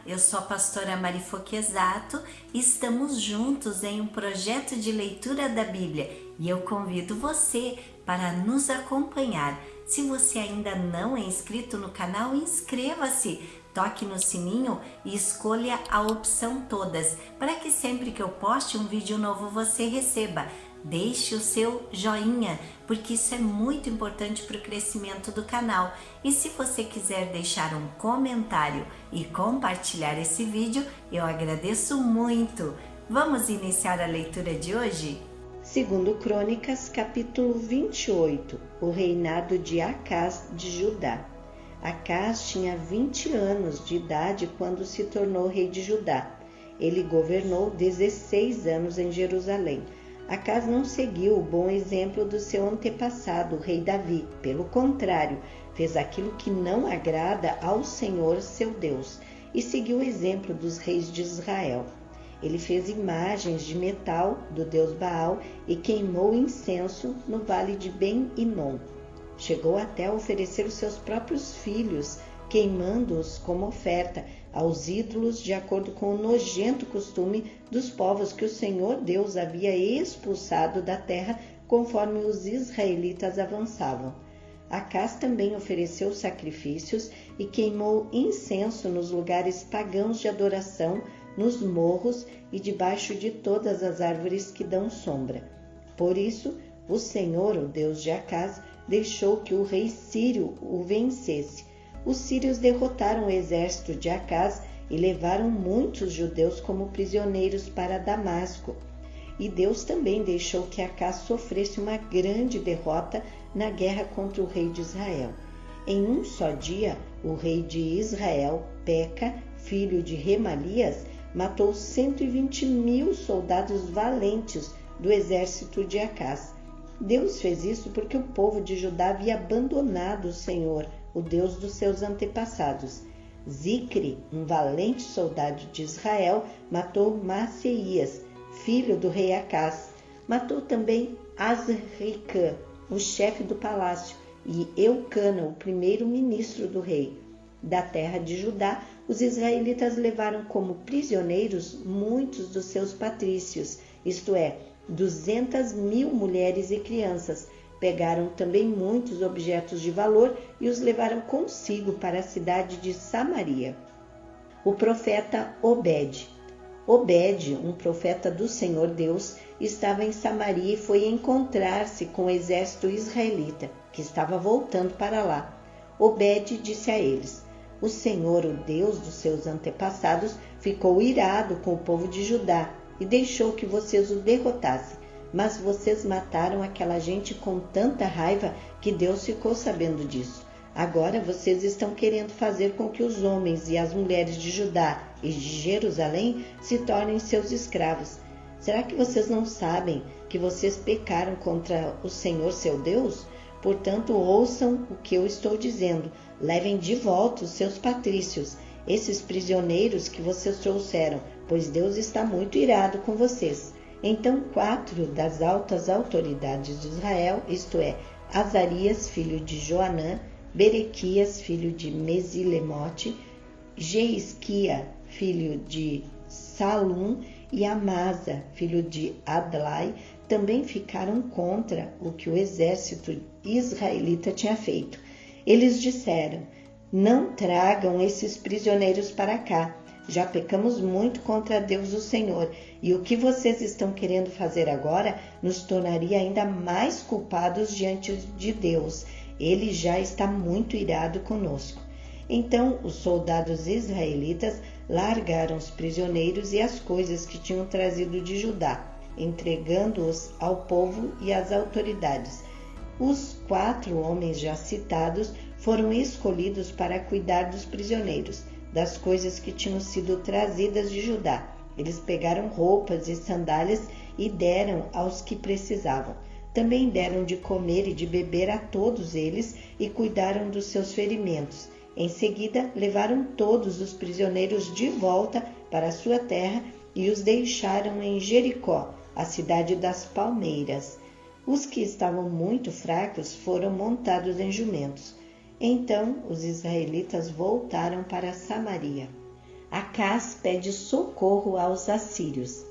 eu sou a pastora Marifoque Quezato e estamos juntos em um projeto de leitura da Bíblia e eu convido você para nos acompanhar. Se você ainda não é inscrito no canal, inscreva-se, toque no sininho e escolha a opção todas, para que sempre que eu poste um vídeo novo você receba. Deixe o seu joinha, porque isso é muito importante para o crescimento do canal. E se você quiser deixar um comentário e compartilhar esse vídeo, eu agradeço muito. Vamos iniciar a leitura de hoje? Segundo Crônicas, capítulo 28, o reinado de Acás de Judá. Acás tinha 20 anos de idade quando se tornou rei de Judá. Ele governou 16 anos em Jerusalém. Acás não seguiu o bom exemplo do seu antepassado, o rei Davi. Pelo contrário, fez aquilo que não agrada ao Senhor, seu Deus, e seguiu o exemplo dos reis de Israel. Ele fez imagens de metal do deus Baal e queimou incenso no vale de Ben-Hinom. Chegou até a oferecer os seus próprios filhos, queimando-os como oferta aos ídolos, de acordo com o nojento costume dos povos que o Senhor Deus havia expulsado da terra conforme os israelitas avançavam. Acás também ofereceu sacrifícios e queimou incenso nos lugares pagãos de adoração, nos morros e debaixo de todas as árvores que dão sombra. Por isso, o Senhor, o Deus de Acás, deixou que o rei sírio o vencesse. Os sírios derrotaram o exército de Acás e levaram muitos judeus como prisioneiros para Damasco. E Deus também deixou que Acás sofresse uma grande derrota na guerra contra o rei de Israel. Em um só dia, o rei de Israel, Peca, filho de Remalias, matou 120.000 soldados valentes do exército de Acás. Deus fez isso porque o povo de Judá havia abandonado o Senhor, o Deus dos seus antepassados. Zicre, um valente soldado de Israel, matou Maceias, filho do rei Acás. Matou também Azricã, o chefe do palácio, e Eucana, o primeiro-ministro do rei. Da terra de Judá, os israelitas levaram como prisioneiros muitos dos seus patrícios, isto é, 200.000 mulheres e crianças. Pegaram também muitos objetos de valor e os levaram consigo para a cidade de Samaria. O profeta Obed. Obed, um profeta do Senhor Deus, estava em Samaria e foi encontrar-se com o exército israelita, que estava voltando para lá. Obed disse a eles: o Senhor, o Deus dos seus antepassados, ficou irado com o povo de Judá e deixou que vocês o derrotassem. Mas vocês mataram aquela gente com tanta raiva que Deus ficou sabendo disso. Agora vocês estão querendo fazer com que os homens e as mulheres de Judá e de Jerusalém se tornem seus escravos. Será que vocês não sabem que vocês pecaram contra o Senhor, seu Deus? Portanto, ouçam o que eu estou dizendo. Levem de volta os seus patrícios, esses prisioneiros que vocês trouxeram, pois Deus está muito irado com vocês. Então 4 das altas autoridades de Israel, isto é, Azarias, filho de Joanã, Berequias, filho de Mesilemote, Jeisquia, filho de Salum, e Amasa, filho de Adlai, também ficaram contra o que o exército israelita tinha feito. Eles disseram: não tragam esses prisioneiros para cá. Já pecamos muito contra Deus o Senhor, e o que vocês estão querendo fazer agora nos tornaria ainda mais culpados diante de Deus. Ele já está muito irado conosco. Então os soldados israelitas largaram os prisioneiros e as coisas que tinham trazido de Judá, entregando-os ao povo e às autoridades. Os 4 homens já citados foram escolhidos para cuidar dos prisioneiros, das coisas que tinham sido trazidas de Judá. Eles pegaram roupas e sandálias e deram aos que precisavam. Também deram de comer e de beber a todos eles e cuidaram dos seus ferimentos. Em seguida, levaram todos os prisioneiros de volta para a sua terra e os deixaram em Jericó, a cidade das palmeiras. Os que estavam muito fracos foram montados em jumentos. Então os israelitas voltaram para Samaria. Acás pede socorro aos assírios.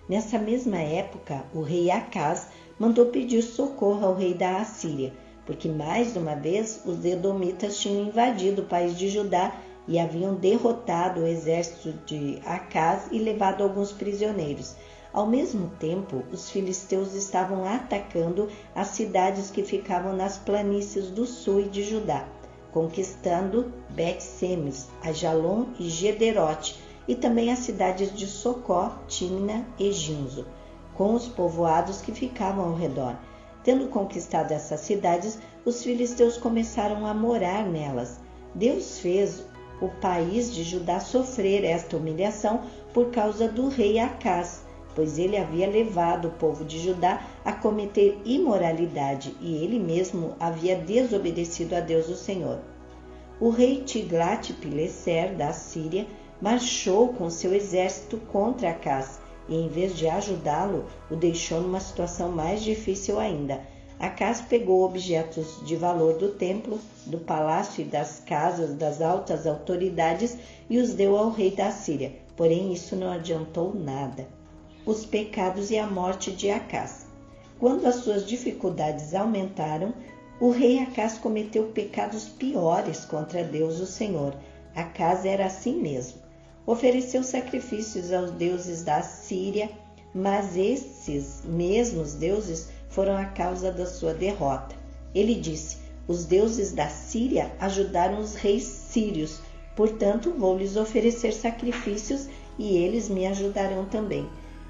Nessa mesma época, o rei Acás mandou pedir socorro ao rei da Assíria, porque mais de uma vez os edomitas tinham invadido o país de Judá e haviam derrotado o exército de Acás e levado alguns prisioneiros. Ao mesmo tempo, os filisteus estavam atacando as cidades que ficavam nas planícies do sul de Judá, conquistando Bet-Semes, Ajalon e Gederote, e também as cidades de Socó, Timna e Ginzo, com os povoados que ficavam ao redor. Tendo conquistado essas cidades, os filisteus começaram a morar nelas. Deus fez o país de Judá sofrer esta humilhação por causa do rei Acás, pois ele havia levado o povo de Judá a cometer imoralidade e ele mesmo havia desobedecido a Deus o Senhor. O rei Tiglat-Pileser da Síria marchou com seu exército contra Acás e, em vez de ajudá-lo, o deixou numa situação mais difícil ainda. Acás pegou objetos de valor do templo, do palácio e das casas das altas autoridades e os deu ao rei da Síria, porém isso não adiantou nada. Os pecados e a morte de Acás. Quando as suas dificuldades aumentaram, o rei Acás cometeu pecados piores contra Deus o Senhor. Acás era assim mesmo. Ofereceu sacrifícios aos deuses da Síria, mas esses mesmos deuses foram a causa da sua derrota. Ele disse: os deuses da Síria ajudaram os reis sírios, portanto vou lhes oferecer sacrifícios e eles me ajudarão também.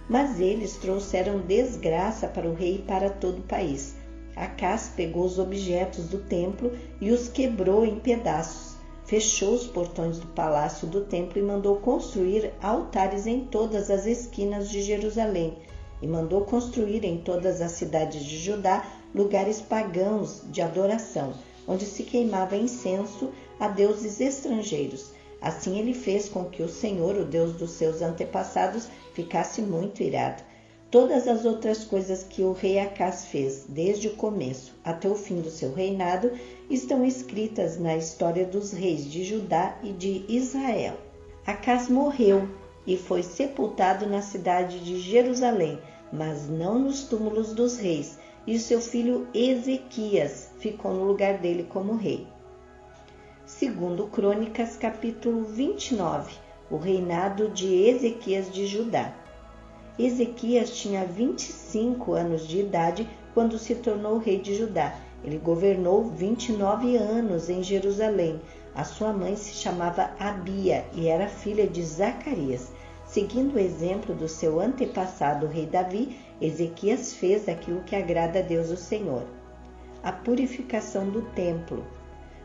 Mas eles trouxeram desgraça para o rei e para todo o país. Acás pegou os objetos do templo e os quebrou em pedaços. Fechou os portões do palácio do templo e mandou construir altares em todas as esquinas de Jerusalém. E mandou construir em todas as cidades de Judá lugares pagãos de adoração, onde se queimava incenso a deuses estrangeiros. Assim ele fez com que o Senhor, o Deus dos seus antepassados, ficasse muito irado. Todas as outras coisas que o rei Acás fez, desde o começo até o fim do seu reinado, estão escritas na história dos reis de Judá e de Israel. Acás morreu e foi sepultado na cidade de Jerusalém, mas não nos túmulos dos reis, e seu filho Ezequias ficou no lugar dele como rei. Segundo Crônicas, capítulo 29, o reinado de Ezequias de Judá. Ezequias tinha 25 anos de idade quando se tornou rei de Judá. Ele governou 29 anos em Jerusalém. A sua mãe se chamava Abia e era filha de Zacarias. Seguindo o exemplo do seu antepassado, o rei Davi, Ezequias fez aquilo que agrada a Deus o Senhor. A purificação do templo.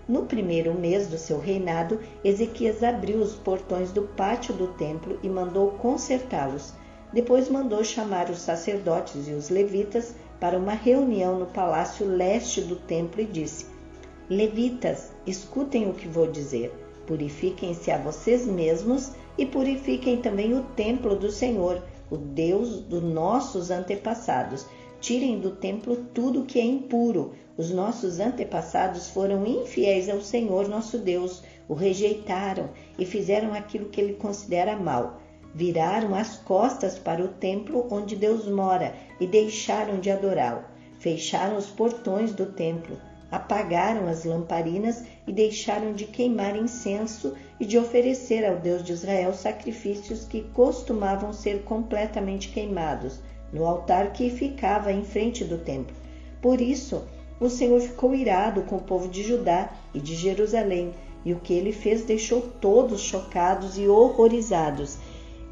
No primeiro mês do seu reinado, Ezequias abriu os portões do pátio do templo e mandou consertá-los. Depois mandou chamar os sacerdotes e os levitas para uma reunião no palácio leste do templo e disse: Levitas, escutem o que vou dizer. Purifiquem-se a vocês mesmos e purifiquem também o templo do Senhor, o Deus dos nossos antepassados. Tirem do templo tudo que é impuro. Os nossos antepassados foram infiéis ao Senhor nosso Deus, o rejeitaram e fizeram aquilo que ele considera mal. Viraram as costas para o templo onde Deus mora e deixaram de adorá-lo. Fecharam os portões do templo, apagaram as lamparinas e deixaram de queimar incenso e de oferecer ao Deus de Israel sacrifícios que costumavam ser completamente queimados no altar que ficava em frente do templo. Por isso, o Senhor ficou irado com o povo de Judá e de Jerusalém, e o que ele fez deixou todos chocados e horrorizados.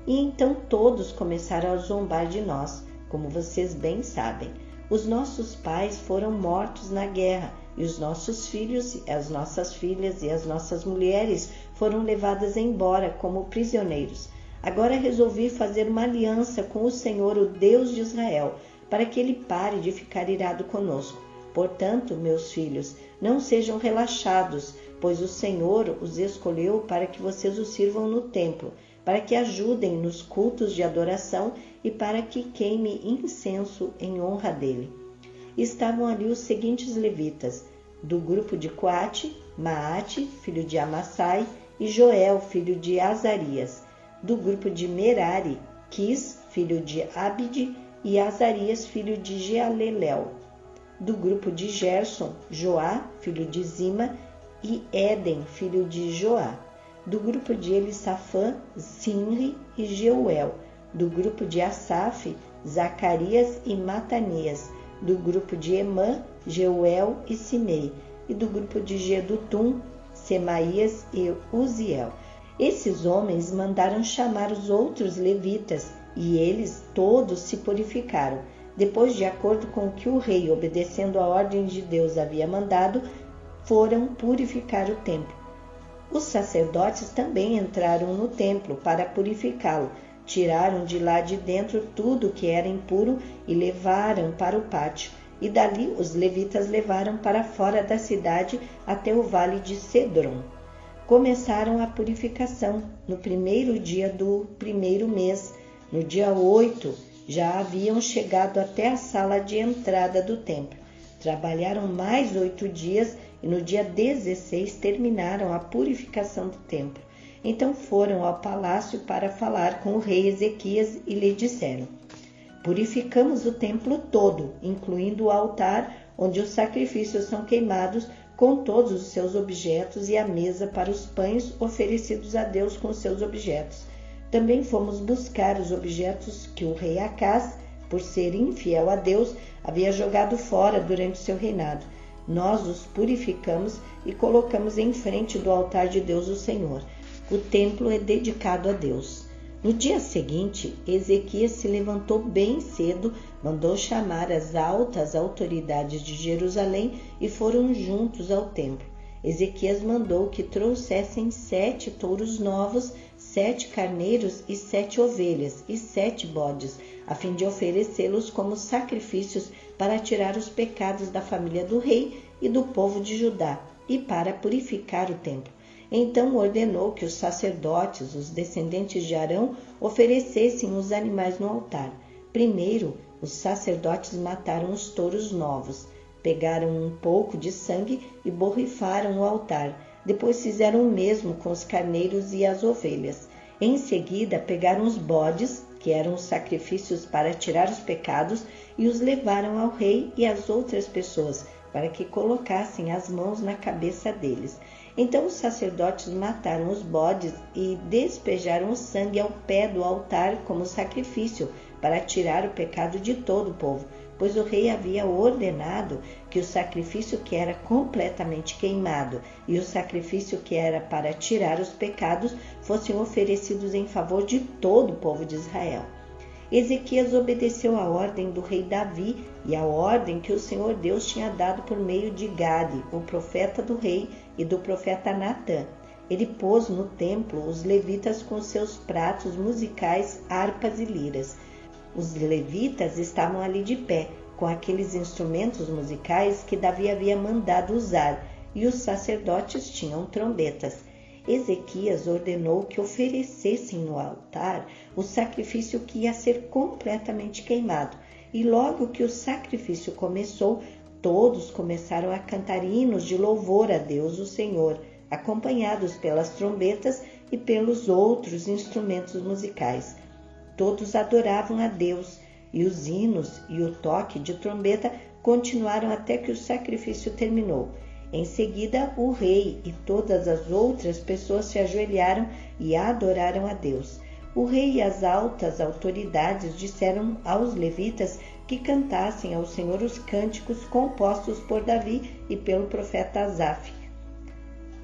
E então todos começaram a zombar de nós, como vocês bem sabem. Os nossos pais foram mortos na guerra, e os nossos filhos, as nossas filhas e as nossas mulheres foram levadas embora como prisioneiros. Agora resolvi fazer uma aliança com o Senhor, o Deus de Israel, para que ele pare de ficar irado conosco. Portanto, meus filhos, não sejam relaxados, pois o Senhor os escolheu para que vocês o sirvam no templo, para que ajudem nos cultos de adoração e para que queime incenso em honra dele. Estavam ali os seguintes levitas: do grupo de Coate, Maate, filho de Amassai, e Joel, filho de Azarias. Do grupo de Merari, Quis, filho de Abide, e Azarias, filho de Jealelel. Do grupo de Gerson, Joá, filho de Zima, e Éden, filho de Joá. Do grupo de Elisafã, Sinri e Jeuel. Do grupo de Asaf, Zacarias e Matanias. Do grupo de Emã, Jeuel e Simei. E do grupo de Gedutum, Semaías e Uziel. Esses homens mandaram chamar os outros levitas, e eles todos se purificaram. Depois, de acordo com o que o rei, obedecendo a ordem de Deus, havia mandado, foram purificar o templo. Os sacerdotes também entraram no templo para purificá-lo. Tiraram de lá de dentro tudo que era impuro e levaram para o pátio. E dali os levitas levaram para fora da cidade até o vale de Cedron. Começaram a purificação no primeiro dia do primeiro mês. No dia 8, já haviam chegado até a sala de entrada do templo. Trabalharam mais 8 dias e no dia 16 terminaram a purificação do templo. Então foram ao palácio para falar com o rei Ezequias e lhe disseram: purificamos o templo todo, incluindo o altar onde os sacrifícios são queimados, com todos os seus objetos, e a mesa para os pães oferecidos a Deus com seus objetos. Também fomos buscar os objetos que o rei Acaz, por ser infiel a Deus, havia jogado fora durante seu reinado. Nós os purificamos e colocamos em frente do altar de Deus o Senhor. O templo é dedicado a Deus. No dia seguinte, Ezequias se levantou bem cedo, mandou chamar as altas autoridades de Jerusalém e foram juntos ao templo. Ezequias mandou que trouxessem 7 touros novos, 7 carneiros e 7 ovelhas e 7 bodes, a fim de oferecê-los como sacrifícios para tirar os pecados da família do rei e do povo de Judá e para purificar o templo. Então ordenou que os sacerdotes, os descendentes de Arão, oferecessem os animais no altar. Primeiro, os sacerdotes mataram os touros novos, pegaram um pouco de sangue e borrifaram o altar. Depois fizeram o mesmo com os carneiros e as ovelhas. Em seguida, pegaram os bodes, que eram os sacrifícios para tirar os pecados, e os levaram ao rei e às outras pessoas, para que colocassem as mãos na cabeça deles. Então os sacerdotes mataram os bodes e despejaram o sangue ao pé do altar como sacrifício, para tirar o pecado de todo o povo, pois o rei havia ordenado que o sacrifício que era completamente queimado e o sacrifício que era para tirar os pecados fossem oferecidos em favor de todo o povo de Israel. Ezequias obedeceu à ordem do rei Davi e à ordem que o Senhor Deus tinha dado por meio de Gade, o profeta do rei, e do profeta Natã. Ele pôs no templo os levitas com seus pratos musicais, harpas e liras. Os levitas estavam ali de pé, com aqueles instrumentos musicais que Davi havia mandado usar, e os sacerdotes tinham trombetas. Ezequias ordenou que oferecessem no altar o sacrifício que ia ser completamente queimado. E logo que o sacrifício começou, todos começaram a cantar hinos de louvor a Deus, o Senhor, acompanhados pelas trombetas e pelos outros instrumentos musicais. Todos adoravam a Deus, e os hinos e o toque de trombeta continuaram até que o sacrifício terminou. Em seguida, o rei e todas as outras pessoas se ajoelharam e adoraram a Deus. O rei e as altas autoridades disseram aos levitas que cantassem ao Senhor os cânticos compostos por Davi e pelo profeta Asaf.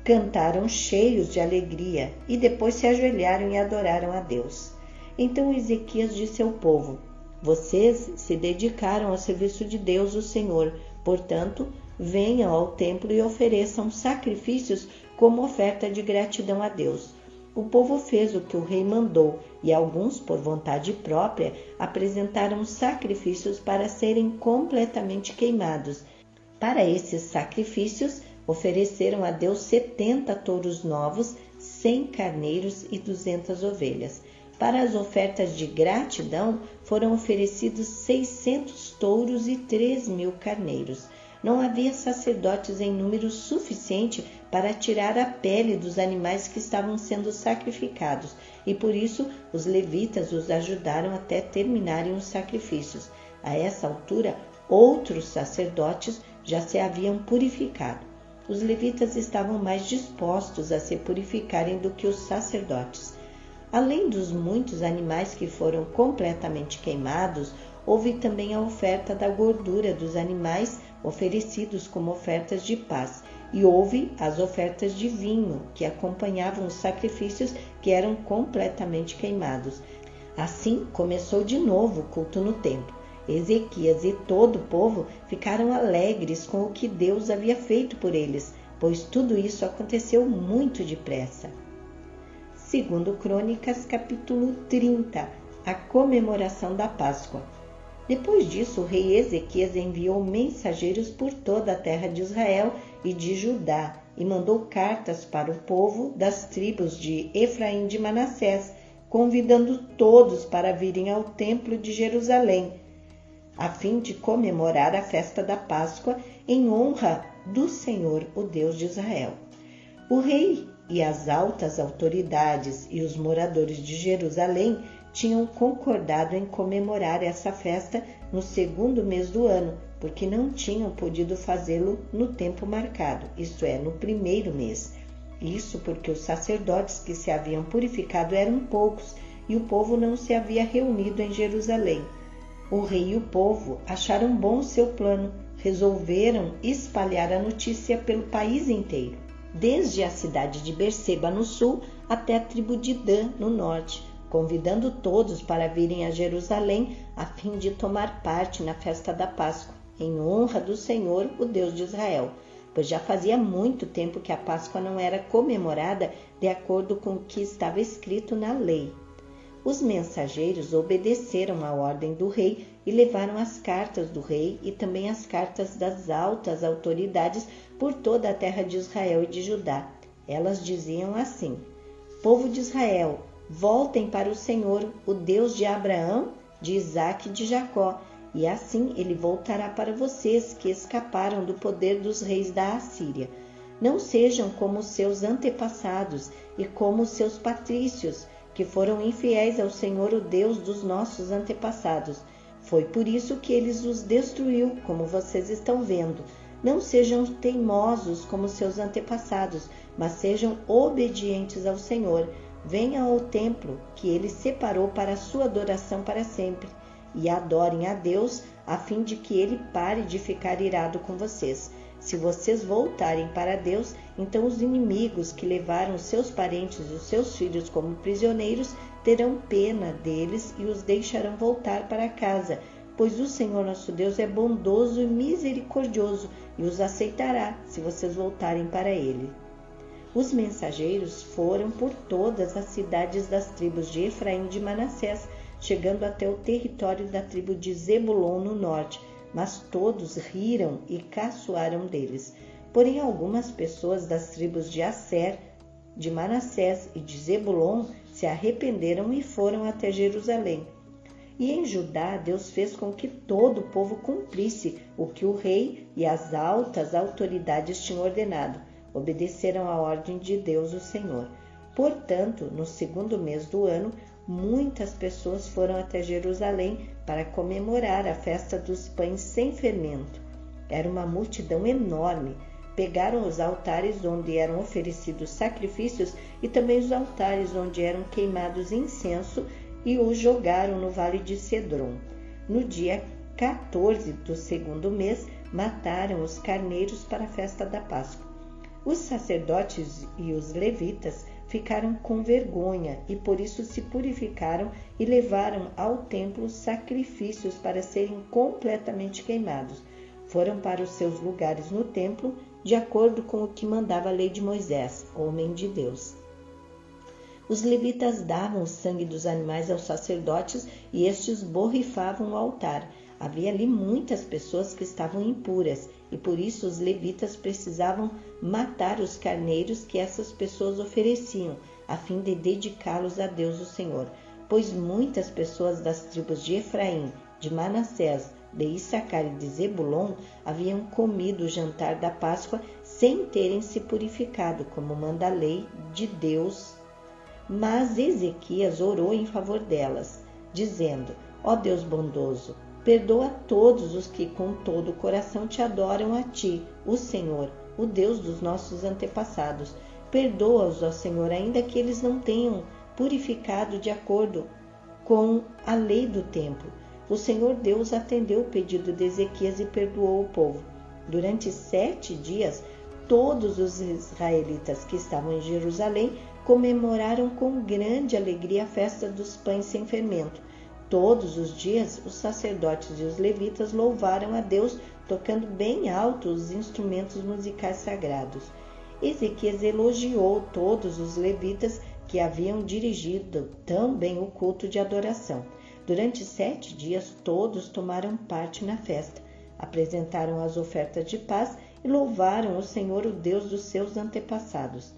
Cantaram cheios de alegria e depois se ajoelharam e adoraram a Deus. Então Ezequias disse ao povo: vocês se dedicaram ao serviço de Deus, o Senhor, portanto, venham ao templo e ofereçam sacrifícios como oferta de gratidão a Deus. O povo fez o que o rei mandou, e alguns, por vontade própria, apresentaram sacrifícios para serem completamente queimados. Para esses sacrifícios, ofereceram a Deus 70 touros novos, 100 carneiros e 200 ovelhas. Para as ofertas de gratidão, foram oferecidos 600 touros e 3.000 carneiros. Não havia sacerdotes em número suficiente para tirar a pele dos animais que estavam sendo sacrificados, e por isso os levitas os ajudaram até terminarem os sacrifícios. A essa altura, outros sacerdotes já se haviam purificado. Os levitas estavam mais dispostos a se purificarem do que os sacerdotes. Além dos muitos animais que foram completamente queimados, houve também a oferta da gordura dos animais oferecidos como ofertas de paz, e houve as ofertas de vinho que acompanhavam os sacrifícios que eram completamente queimados. Assim começou de novo o culto no templo. Ezequias e todo o povo ficaram alegres com o que Deus havia feito por eles, pois tudo isso aconteceu muito depressa. 2 Crônicas, capítulo 30, a comemoração da Páscoa. Depois disso, o rei Ezequias enviou mensageiros por toda a terra de Israel e de Judá e mandou cartas para o povo das tribos de Efraim e de Manassés, convidando todos para virem ao templo de Jerusalém, a fim de comemorar a festa da Páscoa em honra do Senhor, o Deus de Israel. O rei e as altas autoridades e os moradores de Jerusalém tinham concordado em comemorar essa festa no segundo mês do ano, porque não tinham podido fazê-lo no tempo marcado, isto é, no primeiro mês. Isso porque os sacerdotes que se haviam purificado eram poucos e o povo não se havia reunido em Jerusalém. O rei e o povo acharam bom seu plano, resolveram espalhar a notícia pelo país inteiro, desde a cidade de Berseba no sul até a tribo de Dan no norte, convidando todos para virem a Jerusalém a fim de tomar parte na festa da Páscoa, em honra do Senhor, o Deus de Israel, pois já fazia muito tempo que a Páscoa não era comemorada de acordo com o que estava escrito na lei. Os mensageiros obedeceram à ordem do rei e levaram as cartas do rei e também as cartas das altas autoridades por toda a terra de Israel e de Judá. Elas diziam assim: Povo de Israel, voltem para o Senhor, o Deus de Abraão, de Isaque e de Jacó, e assim ele voltará para vocês que escaparam do poder dos reis da Assíria. Não sejam como seus antepassados e como seus patrícios, que foram infiéis ao Senhor, o Deus dos nossos antepassados. Foi por isso que ele os destruiu, como vocês estão vendo. Não sejam teimosos como seus antepassados, mas sejam obedientes ao Senhor. Venham ao templo que ele separou para a sua adoração para sempre, e adorem a Deus, a fim de que ele pare de ficar irado com vocês. Se vocês voltarem para Deus, então os inimigos que levaram os seus parentes e os seus filhos como prisioneiros terão pena deles e os deixarão voltar para casa, pois o Senhor nosso Deus é bondoso e misericordioso e os aceitará se vocês voltarem para Ele. Os mensageiros foram por todas as cidades das tribos de Efraim e de Manassés, chegando até o território da tribo de Zebulon no norte, mas todos riram e caçoaram deles. Porém, algumas pessoas das tribos de Asser, de Manassés e de Zebulon se arrependeram e foram até Jerusalém. E em Judá, Deus fez com que todo o povo cumprisse o que o rei e as altas autoridades tinham ordenado. Obedeceram à ordem de Deus, o Senhor. Portanto, no segundo mês do ano, muitas pessoas foram até Jerusalém para comemorar a festa dos pães sem fermento. Era uma multidão enorme. Pegaram os altares onde eram oferecidos sacrifícios e também os altares onde eram queimados incenso e os jogaram no vale de Cedron. No dia 14 do segundo mês, mataram os carneiros para a festa da Páscoa. Os sacerdotes e os levitas ficaram com vergonha e por isso se purificaram e levaram ao templo sacrifícios para serem completamente queimados. Foram para os seus lugares no templo, de acordo com o que mandava a lei de Moisés, homem de Deus. Os levitas davam o sangue dos animais aos sacerdotes e estes borrifavam o altar. Havia ali muitas pessoas que estavam impuras e por isso os levitas precisavam matar os carneiros que essas pessoas ofereciam, a fim de dedicá-los a Deus o Senhor, pois muitas pessoas das tribos de Efraim, de Manassés, de Issacar e de Zebulon haviam comido o jantar da Páscoa sem terem se purificado, como manda a lei de Deus. Mas Ezequias orou em favor delas, dizendo: Ó Deus bondoso, perdoa todos os que com todo o coração te adoram a ti, o Senhor, o Deus dos nossos antepassados. Perdoa-os, ó Senhor, ainda que eles não tenham purificado de acordo com a lei do templo. O Senhor Deus atendeu o pedido de Ezequias e perdoou o povo. Durante 7 dias, todos os israelitas que estavam em Jerusalém comemoraram com grande alegria a festa dos pães sem fermento. Todos os dias, os sacerdotes e os levitas louvaram a Deus, tocando bem alto os instrumentos musicais sagrados. Ezequias elogiou todos os levitas que haviam dirigido tão bem o culto de adoração. Durante 7 dias, todos tomaram parte na festa, apresentaram as ofertas de paz e louvaram o Senhor, o Deus dos seus antepassados.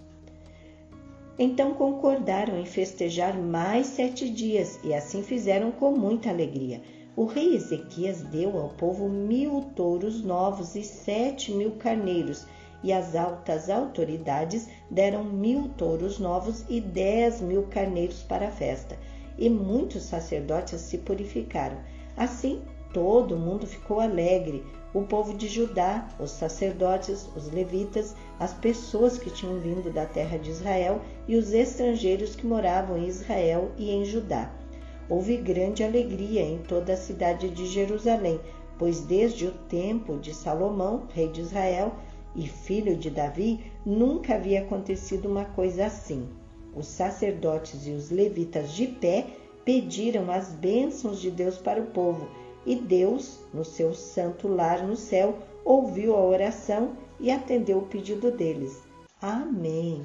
Então concordaram em festejar mais 7 dias e assim fizeram com muita alegria. O rei Ezequias deu ao povo 1000 touros novos e 7.000 carneiros, e as altas autoridades deram 1000 touros novos e 10.000 carneiros para a festa, e muitos sacerdotes se purificaram. Assim, todo mundo ficou alegre, o povo de Judá, os sacerdotes, os levitas, as pessoas que tinham vindo da terra de Israel e os estrangeiros que moravam em Israel e em Judá. Houve grande alegria em toda a cidade de Jerusalém, pois desde o tempo de Salomão, rei de Israel e filho de Davi, nunca havia acontecido uma coisa assim. Os sacerdotes e os levitas de pé pediram as bênçãos de Deus para o povo, e Deus, no seu santo lar no céu, ouviu a oração e atendeu o pedido deles. Amém.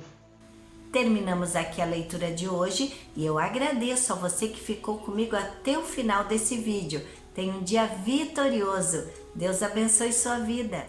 Terminamos aqui a leitura de hoje e eu agradeço a você que ficou comigo até o final desse vídeo. Tenha um dia vitorioso. Deus abençoe sua vida.